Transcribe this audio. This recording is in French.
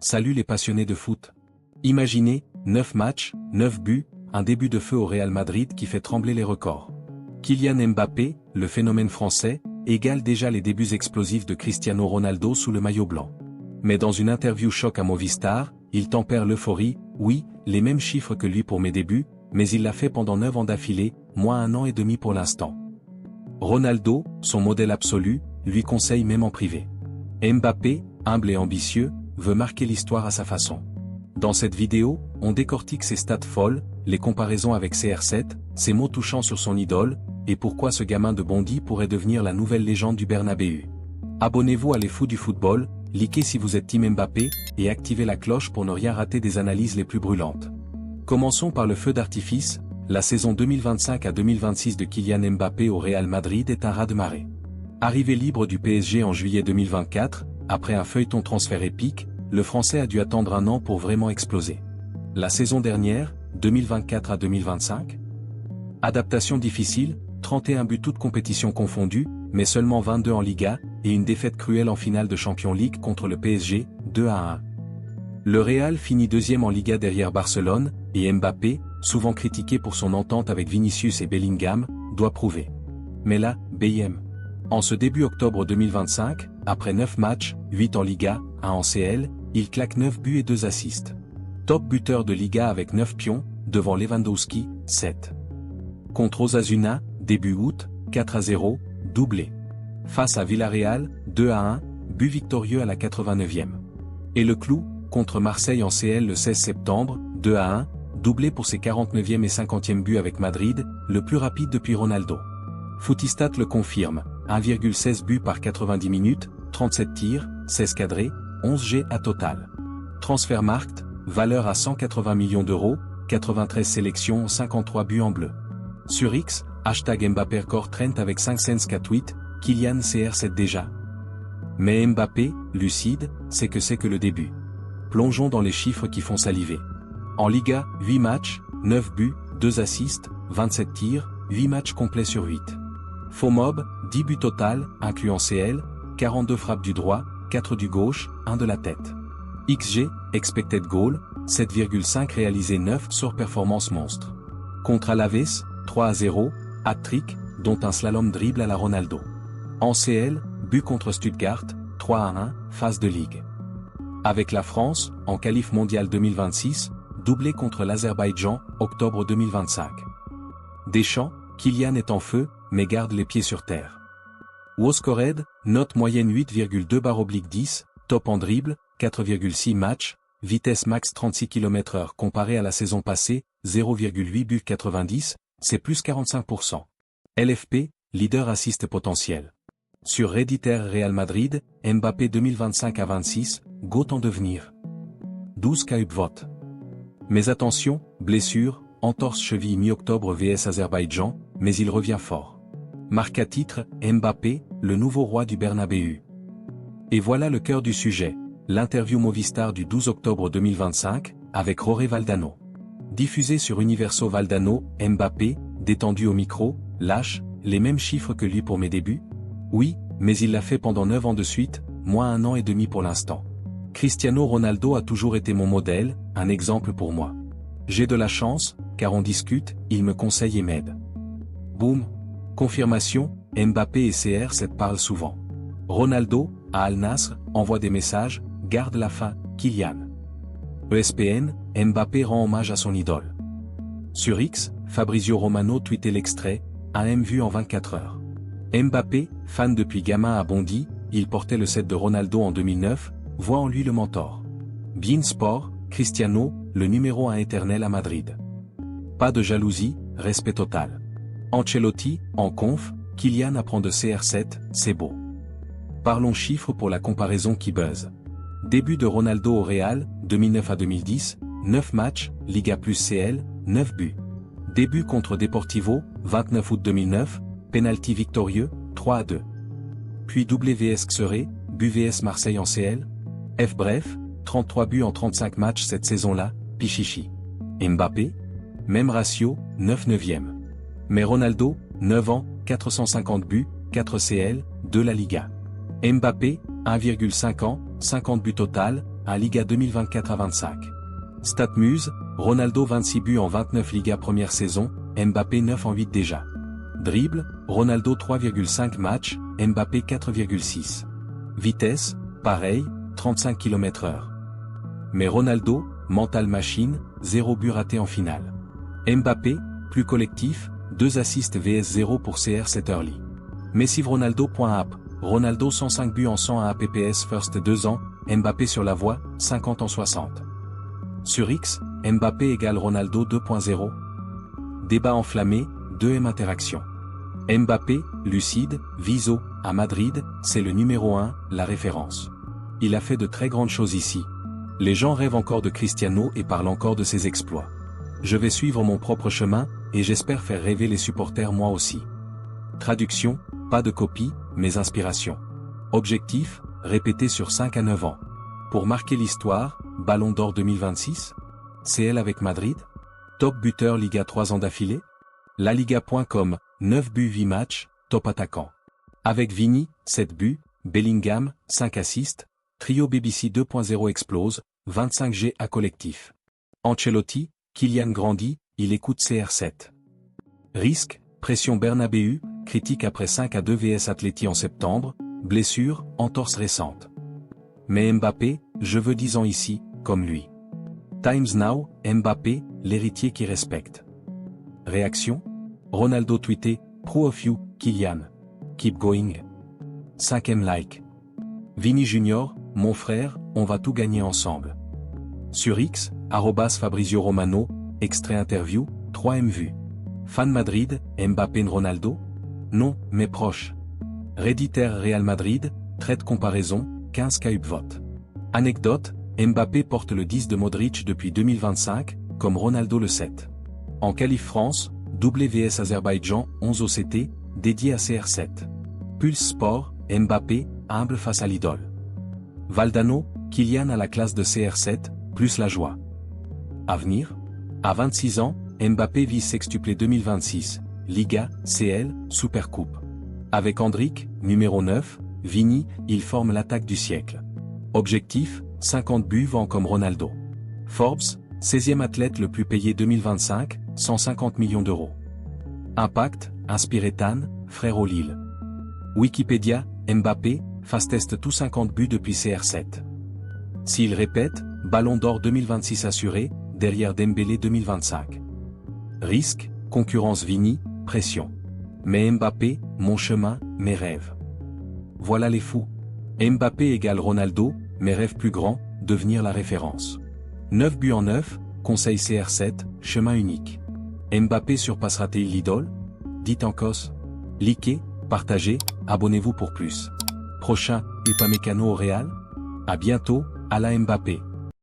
Salut les passionnés de foot. Imaginez, 9 matchs, 9 buts, un début de feu au Real Madrid qui fait trembler les records. Kylian Mbappé, le phénomène français, égale déjà les débuts explosifs de Cristiano Ronaldo sous le maillot blanc. Mais dans une interview choc à Movistar, il tempère l'euphorie, oui, les mêmes chiffres que lui pour mes débuts, mais il l'a fait pendant 9 ans d'affilée, moi 1 an et demi pour l'instant. Ronaldo, son modèle absolu, lui conseille même en privé. Mbappé, humble et ambitieux, veut marquer l'histoire à sa façon. Dans cette vidéo, on décortique ses stats folles, les comparaisons avec CR7, ses mots touchants sur son idole, et pourquoi ce gamin de Bondy pourrait devenir la nouvelle légende du Bernabéu. Abonnez-vous à Les Fous du Football, likez si vous êtes Team Mbappé, et activez la cloche pour ne rien rater des analyses les plus brûlantes. Commençons par le feu d'artifice, la saison 2025 à 2026 de Kylian Mbappé au Real Madrid est un raz-de-marée. Arrivé libre du PSG en juillet 2024, après un feuilleton transfert épique, le Français a dû attendre 1 an pour vraiment exploser. La saison dernière, 2024 à 2025. Adaptation difficile, 31 buts toutes compétitions confondues, mais seulement 22 en Liga, et une défaite cruelle en finale de Champions League contre le PSG, 2-1. Le Real finit 2e en Liga derrière Barcelone, et Mbappé, souvent critiqué pour son entente avec Vinicius et Bellingham, doit prouver. Mais là, BIM. En ce début octobre 2025, après 9 matchs, 8 en Liga, 1 en CL, il claque 9 buts et 2 assists. Top buteur de Liga avec 9 pions, devant Lewandowski, 7. Contre Osasuna, début août, 4-0, doublé. Face à Villarreal, 2-1, but victorieux à la 89e. Et le clou, contre Marseille en CL le 16 septembre, 2-1, doublé pour ses 49e et 50e buts avec Madrid, le plus rapide depuis Ronaldo. Footistat le confirme, 1,16 buts par 90 minutes, 37 tirs, 16 cadrés, 11 G à total. Transfermarkt, valeur à 180 millions d'euros, 93 sélections, 53 buts en bleu. Sur X, hashtag Mbappé record trend avec 5 cents cat tweet, Kylian CR7 déjà. Mais Mbappé, lucide, c'est que le début. Plongeons dans les chiffres qui font saliver. En Liga, 8 matchs, 9 buts, 2 assists, 27 tirs, 8 matchs complets sur 8. FOMOB, 10 buts total, incluant CL, 42 frappes du droit, 4 du gauche, 1 de la tête. XG, expected goal, 7,5 réalisé 9 sur performance monstre. Contre Alaves, 3-0, hat-trick, dont un slalom dribble à la Ronaldo. En CL, but contre Stuttgart, 3-1, phase de ligue. Avec la France, en qualif mondial 2026, doublé contre l'Azerbaïdjan, octobre 2025. Deschamps, Kylian est en feu, mais garde les pieds sur terre. Woscored, note moyenne 8,2/10, top en dribble, 4,6 matchs, vitesse max 36 km/h comparé à la saison passée, 0,8 buts 90, c'est plus 45%. LFP, leader assist potentiel. Sur Reddit Real Madrid, Mbappé 2025 à 26, GOAT en devenir. 12 k upvote. Mais attention, blessure, entorse cheville mi-octobre vs Azerbaïdjan, mais il revient fort. Marque à titre, Mbappé, le nouveau roi du Bernabéu. Et voilà le cœur du sujet, l'interview Movistar du 12 octobre 2025, avec Jorge Valdano. Diffusé sur Universo Valdano, Mbappé, détendu au micro, lâche, les mêmes chiffres que lui pour mes débuts. Oui, mais il l'a fait pendant 9 ans de suite, moi 1 an et demi pour l'instant. Cristiano Ronaldo a toujours été mon modèle, un exemple pour moi. J'ai de la chance, car on discute, il me conseille et m'aide. Boum. Confirmation, Mbappé et CR7 parlent souvent. Ronaldo, à Al Nassr, envoie des messages, garde la fin, Kylian. ESPN, Mbappé rend hommage à son idole. Sur X, Fabrizio Romano tweetait l'extrait, 1 M vu en 24 heures. Mbappé, fan depuis gamin à Bondy, il portait le 7 de Ronaldo en 2009, voit en lui le mentor. Bein Sport, Cristiano, le numéro 1 éternel à Madrid. Pas de jalousie, respect total. Ancelotti, en conf, Kylian apprend de CR7, c'est beau. Parlons chiffres pour la comparaison qui buzz. Début de Ronaldo au Real, 2009 à 2010, 9 matchs, Liga plus CL, 9 buts. Début contre Deportivo, 29 août 2009, penalty victorieux, 3-2. Puis WS Xeré, but vs Marseille en CL. Bref, 33 buts en 35 matchs cette saison-là, Pichichi. Mbappé, même ratio, 9/9e. Mais Ronaldo, 9 ans, 450 buts, 4 CL, 2 la Liga. Mbappé, 1,5 ans, 50 buts total, 1 Liga 2024-25. StatMuse, Ronaldo 26 buts en 29 Ligas première saison, Mbappé 9 en 8 déjà. Dribble, Ronaldo 3,5 matchs, Mbappé 4,6. Vitesse, pareil, 35 km/h. Mais Ronaldo, mental machine, 0 but raté en finale. Mbappé, plus collectif, 2 assists vs 0 pour CR7 Early. Messi Ronaldo.app, Ronaldo 105 buts en 101 APPS First 2 ans, Mbappé sur la voie, 50 en 60. Sur X, Mbappé égale Ronaldo 2.0. Débat enflammé, 2M interaction. Mbappé, lucide, Viso, à Madrid, c'est le numéro 1, la référence. Il a fait de très grandes choses ici. Les gens rêvent encore de Cristiano et parlent encore de ses exploits. Je vais suivre mon propre chemin, et j'espère faire rêver les supporters moi aussi. Traduction, pas de copie, mais inspiration. Objectif, répéter sur 5 à 9 ans. Pour marquer l'histoire, Ballon d'Or 2026 CL avec Madrid. Top buteur Liga 3 ans d'affilée. LaLiga.com, 9 buts 8 matchs, top attaquant. Avec Vini, 7 buts, Bellingham, 5 assists, trio BBC 2.0 explose, 25 G à collectif. Ancelotti, Kylian grandit, il écoute CR7. Risque, pression Bernabéu, critique après 5 à 2 vs Atleti en septembre, blessure, entorse récente. Mais Mbappé, je veux 10 ans ici, comme lui. Times Now, Mbappé, l'héritier qui respecte. Réaction? Ronaldo tweeté, Pro of you, Kylian. Keep going. 5e like. Vini Junior, mon frère, on va tout gagner ensemble. Sur X, @Fabrizio Romano, extrait interview, 3M vues. Fan Madrid, Mbappé Ronaldo? Non, mais proche. Redditer Real Madrid, traite comparaison, 15 k upvote. Anecdote, Mbappé porte le 10 de Modric depuis 2025, comme Ronaldo le 7. En qualif France, WVS Azerbaïdjan, 11 OCT, dédié à CR7. Pulse Sport, Mbappé, humble face à l'idole. Valdano, Kylian à la classe de CR7, plus la joie. Avenir? À 26 ans, Mbappé vise sextuplé 2026, Liga, CL, Supercoupe. Avec Endrick, numéro 9, Vini, il forme l'attaque du siècle. Objectif, 50 buts vend comme Ronaldo. Forbes, 16e athlète le plus payé 2025, 150 millions d'euros. Impact, inspiré Tan, frère au Lille. Wikipédia, Mbappé, fastest tout 50 buts depuis CR7. S'il répète, Ballon d'Or 2026 assuré, derrière Dembélé 2025. Risque, concurrence Vini, pression. Mais Mbappé, mon chemin, mes rêves. Voilà les fous. Mbappé égale Ronaldo, mes rêves plus grands, devenir la référence. 9 buts en 9, conseil CR7, chemin unique. Mbappé surpassera-t-il l'idole? Dites en cos. Likez, partagez, abonnez-vous pour plus. Prochain, Upamecano au Real? À bientôt, à la Mbappé.